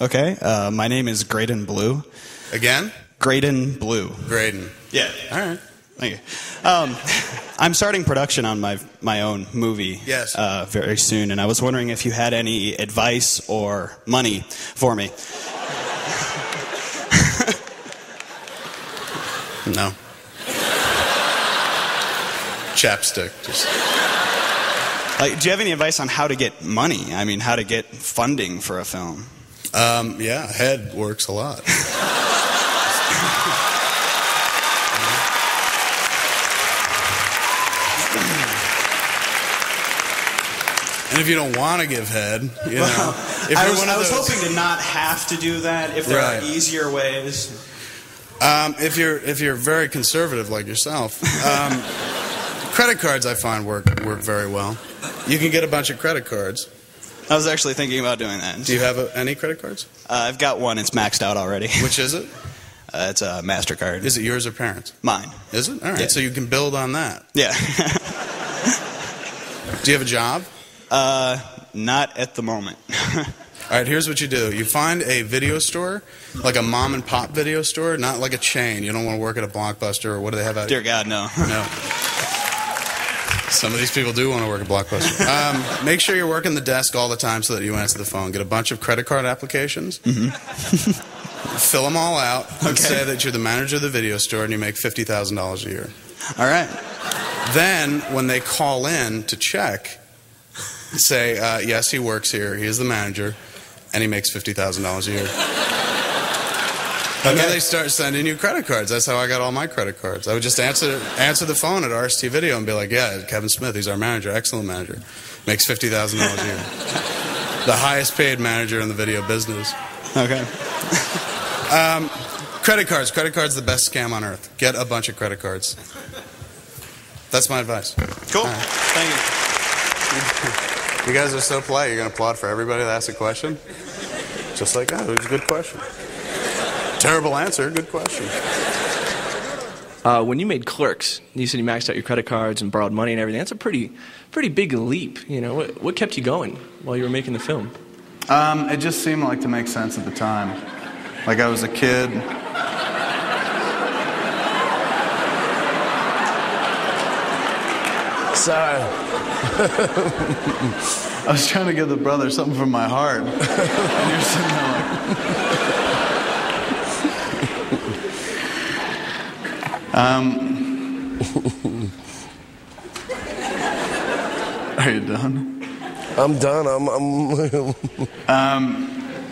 Okay. My name is Graydon Blue. Again? Graydon Blue. Graydon. Yeah. All right. Thank you. I'm starting production on my own movie. Yes. Very soon, and I was wondering if you had any advice or money for me. No. Chapstick. Just. Do you have any advice on how to get money? I mean, how to get funding for a film? Yeah, head works a lot. And if you don't want to give head, you know. If I was hoping to not have to do that. If there Right. are easier ways. If you're very conservative like yourself, credit cards I find work very well. You can get a bunch of credit cards. I was actually thinking about doing that. Do you have any credit cards? I've got one. It's maxed out already. Which is it? It's a MasterCard. Is it yours or parents? Mine. Is it? All right. Yeah. So you can build on that. Yeah. Do you have a job? Not at the moment. All right, here's what you do. You find a video store, like a mom and pop video store, not like a chain. You don't want to work at a Blockbuster or what do they have out Dear God, no. No. Some of these people do want to work at Blockbuster. Make sure you're working the desk all the time so that you answer the phone. Get a bunch of credit card applications. Fill them all out. And say that you're the manager of the video store and you make $50,000 a year. All right. Then, when they call in to check, say, yes, he works here, he is the manager, and he makes $50,000 a year. And then they start sending you credit cards. That's how I got all my credit cards. I would just answer the phone at RST Video and be like, yeah, Kevin Smith, he's our manager, excellent manager, makes $50,000 a year. The highest paid manager in the video business. Okay. Credit cards. Credit cards are the best scam on earth. Get a bunch of credit cards. That's my advice. Cool. Right. Thank you. You guys are so polite. You're going to applaud for everybody that asks a question? Just like that. It was a good question. Terrible answer. Good question. When you made Clerks, you said you maxed out your credit cards and borrowed money and everything. That's a pretty big leap. You know, what kept you going while you were making the film? It just seemed like to make sense at the time. Like I was a kid. Sorry. I was trying to give the brother something from my heart. And you're sitting there like... Are you done? I'm done.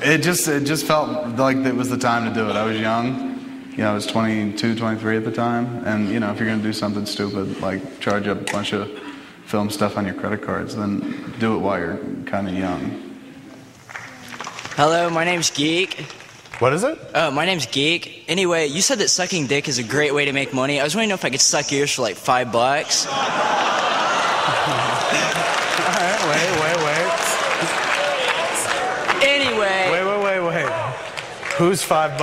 It just felt like it was the time to do it. I was young. You know, I was 22, 23 at the time. And, you know, if you're going to do something stupid, like charge up a bunch of film stuff on your credit cards, then do it while you're kind of young. Hello, my name's Geek. What is it? Oh, my name's Geek. Anyway, you said that sucking dick is a great way to make money. I was wondering if I could suck yours for like $5. All right, wait. Anyway. Wait. Who's $5?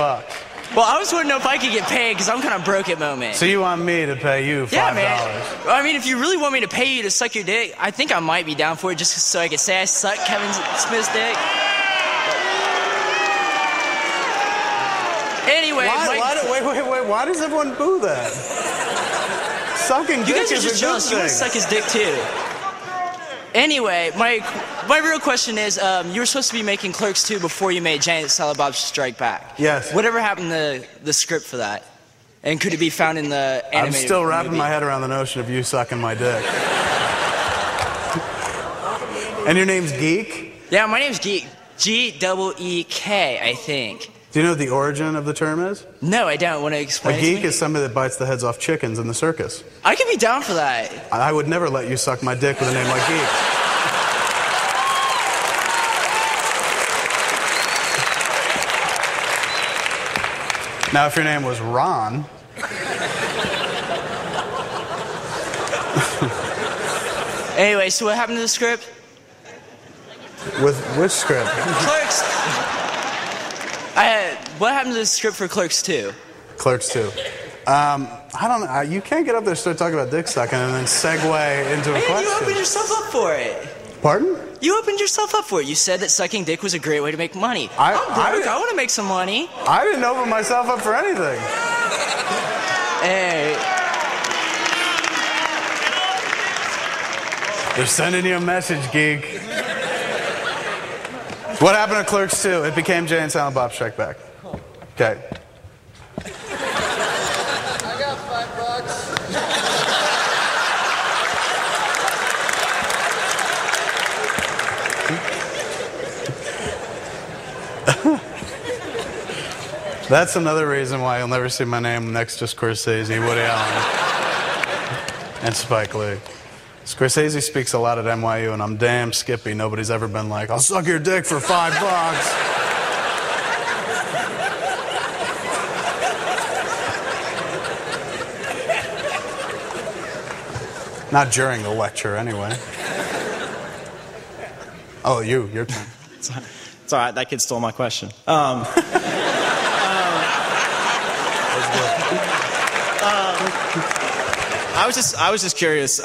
Well, I was wondering if I could get paid because I'm kind of broke at the moment. So you want me to pay you $5? Yeah, man. Well, I mean, if you really want me to pay you to suck your dick, I think I might be down for it just so I could say I suck Kevin Smith's dick. Anyway, Why does everyone boo that? Sucking you dick guys are is just a jealous. good You want to thing. suck his dick too. Anyway, my real question is, you were supposed to be making Clerks 2 before you made Giant Silent Bob Strike Back. Yes. Whatever happened to the script for that? And could it be found in the animated I'm still wrapping movie? my head around the notion of you sucking my dick. And your name's Geek? Yeah, my name's Geek. G-E-E-K, I think. Do you know what the origin of the term is? No, I don't. Want to explain A it to geek me? is somebody that bites the heads off chickens in the circus. I could be down for that. I would never let you suck my dick with a name like Geek. Now, if your name was Ron... Anyway, so what happened to the script? With which script? Clerks. What happened to the script for Clerks 2? Clerks 2. I don't know. You can't get up there and start talking about dick sucking and then segue into a Man, you question. opened yourself up for it. Pardon? You opened yourself up for it. You said that sucking dick was a great way to make money. I'm broke. I want to make some money. I didn't open myself up for anything. Hey. They're sending you a message, geek. What happened to Clerks 2? It became Jay and Silent Bob Strike Back. Okay. I got $5. That's another reason why you'll never see my name next to Scorsese, Woody Allen, and Spike Lee. Scorsese speaks a lot at NYU, and I'm damn skippy. Nobody's ever been like, I'll suck your dick for $5. Not during the lecture, anyway. Oh, your turn. It's all right. That kid stole my question. I was just curious.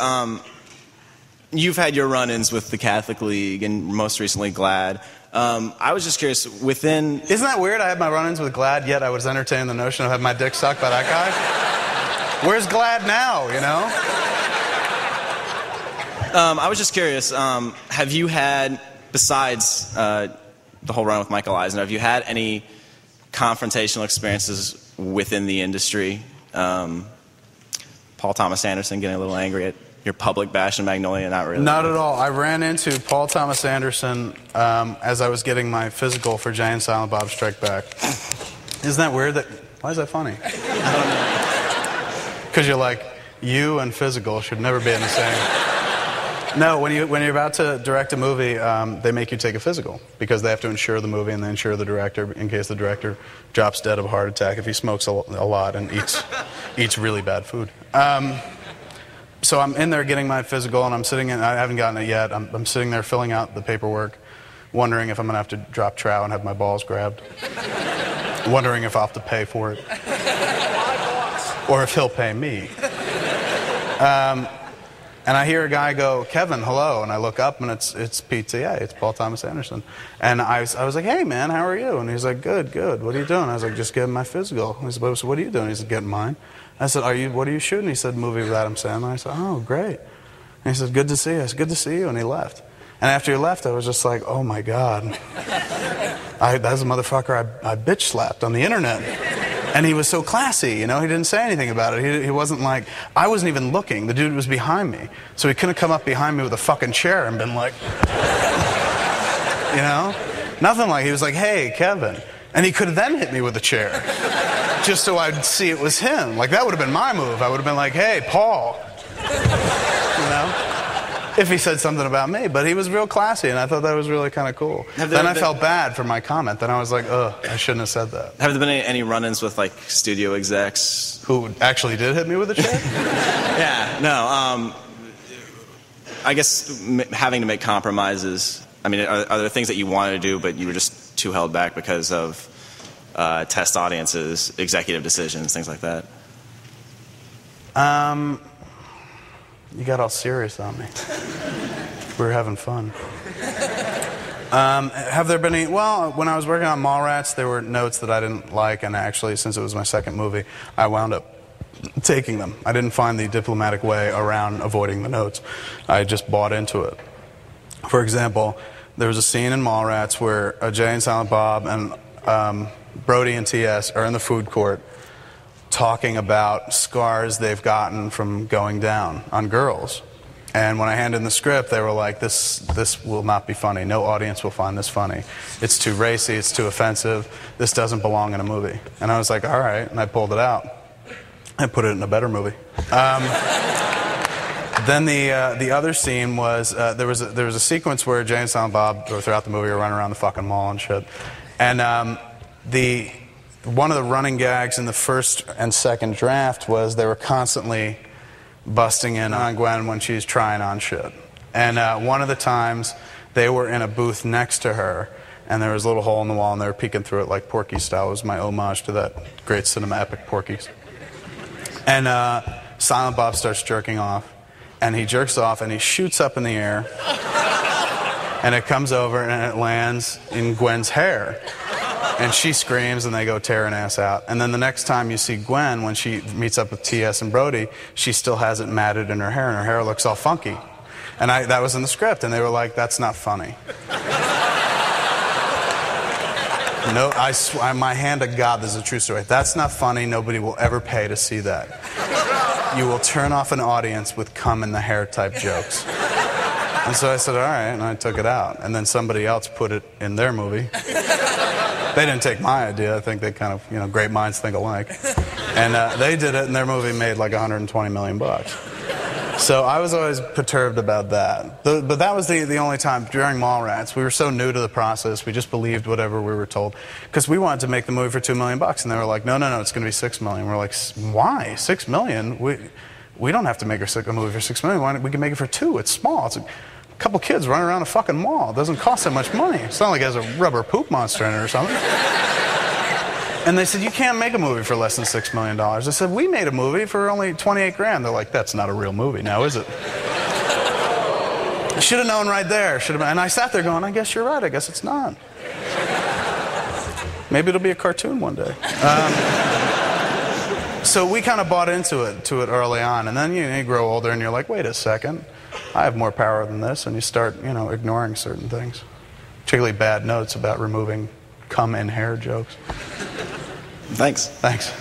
You've had your run-ins with the Catholic League and most recently GLAAD. I was just curious, within... Isn't that weird? I had my run-ins with GLAAD, yet I was entertaining the notion of having my dick sucked by that guy. Where's GLAAD now, you know? I was just curious, have you had, besides the whole run with Michael Eisner, have you had any confrontational experiences within the industry? Paul Thomas Anderson getting a little angry at your public bash in Magnolia? Not really. Not at all. I ran into Paul Thomas Anderson as I was getting my physical for Jay and Silent Bob Strike Back. Isn't that weird? Why is that funny? Because you're like, you and physical should never be in the same... No, when you're about to direct a movie, they make you take a physical because they have to insure the movie and they insure the director in case the director drops dead of a heart attack if he smokes a lot and eats really bad food. So I'm in there getting my physical, and I'm sitting in. I haven't gotten it yet. I'm sitting there filling out the paperwork, wondering if I'm going to have to drop trow and have my balls grabbed, wondering if I'll have to pay for it, or if he'll pay me. And I hear a guy go, "Kevin, hello," and I look up, and it's PTA, it's Paul Thomas Anderson. And I was like, "Hey, man, how are you?" And he's like, "Good, good. What are you doing?" I was like, "Just getting my physical." He said, "So what are you doing?" He said, "Getting mine." I said, what are you shooting?" He said, "Movie with Adam Sandler." I said, "Oh, great." And he said, "Good to see you." I said, "Good to see you." And he left. And after he left, I was just like, oh, my God. That's a motherfucker I bitch slapped on the internet. And he was so classy, you know, he didn't say anything about it. He wasn't like, I wasn't even looking. The dude was behind me. So he couldn't come up behind me with a fucking chair and been like, you know? Nothing like, he was like, "Hey, Kevin." And he could have then hit me with a chair. Just so I'd see it was him. Like, that would have been my move. I would have been like, "Hey, Paul." You know? If he said something about me. But he was real classy, and I thought that was really kind of cool. Then I felt bad for my comment. Then I was like, ugh, I shouldn't have said that. Have there been any run-ins with, like, studio execs? Who actually did hit me with a chair? Yeah, no. I guess having to make compromises. I mean, are there things that you wanted to do, but you were just too held back because of test audiences, executive decisions, things like that? You got all serious on me. We were having fun. Have there been any... Well, when I was working on Mallrats, there were notes that I didn't like, and actually, since it was my second movie, I wound up taking them. I didn't find the diplomatic way around avoiding the notes. I just bought into it. For example, there was a scene in Mallrats where Jay and Silent Bob and Brody and T.S. are in the food court talking about scars they've gotten from going down on girls. And when I handed in the script, they were like, this will not be funny. No audience will find this funny. It's too racy. It's too offensive. This doesn't belong in a movie. And I was like, all right. And I pulled it out. I put it in a better movie. Then the other scene was, there was a sequence where Jay and Silent Bob, throughout the movie, are running around the fucking mall and shit. And one of the running gags in the first and second draft was they were constantly busting in on Gwen when she's trying on shit. And one of the times they were in a booth next to her, and there was a little hole in the wall, and they were peeking through it like Porky style. It was my homage to that great cinema epic Porky's. And Silent Bob starts jerking off, and he jerks off, and he shoots up in the air. And it comes over and it lands in Gwen's hair. And she screams and they go tearing ass out. And then the next time you see Gwen, when she meets up with T.S. and Brody, she still has it matted in her hair and her hair looks all funky. And that was in the script and they were like, that's not funny. No, my hand to God, this is a true story. That's not funny. Nobody will ever pay to see that. You will turn off an audience with cum in the hair type jokes. And so I said, all right, and I took it out. And then somebody else put it in their movie. They didn't take my idea. I think they kind of, great minds think alike. And they did it, and their movie made like $120 million. So I was always perturbed about that. But that was the only time during Mallrats. We were so new to the process, we just believed whatever we were told. Because we wanted to make the movie for $2 million, and they were like, no, it's going to be $6 million. We're like, why? $6 million? We don't have to make a movie for $6 million. We can make it for $2 million. It's small. It's a couple kids running around a fucking mall. It doesn't cost that much money. It's not like it has a rubber poop monster in it or something. And they said, you can't make a movie for less than $6 million. I said, we made a movie for only $28,000. They're like, that's not a real movie now, is it? I should have known right there. And I sat there going, I guess you're right. I guess it's not. Maybe it'll be a cartoon one day. So we kind of bought into it early on. And then you grow older and you're like, wait a second. I have more power than this. And you start, ignoring certain things. Particularly bad notes about removing cum in hair jokes. Thanks. Thanks.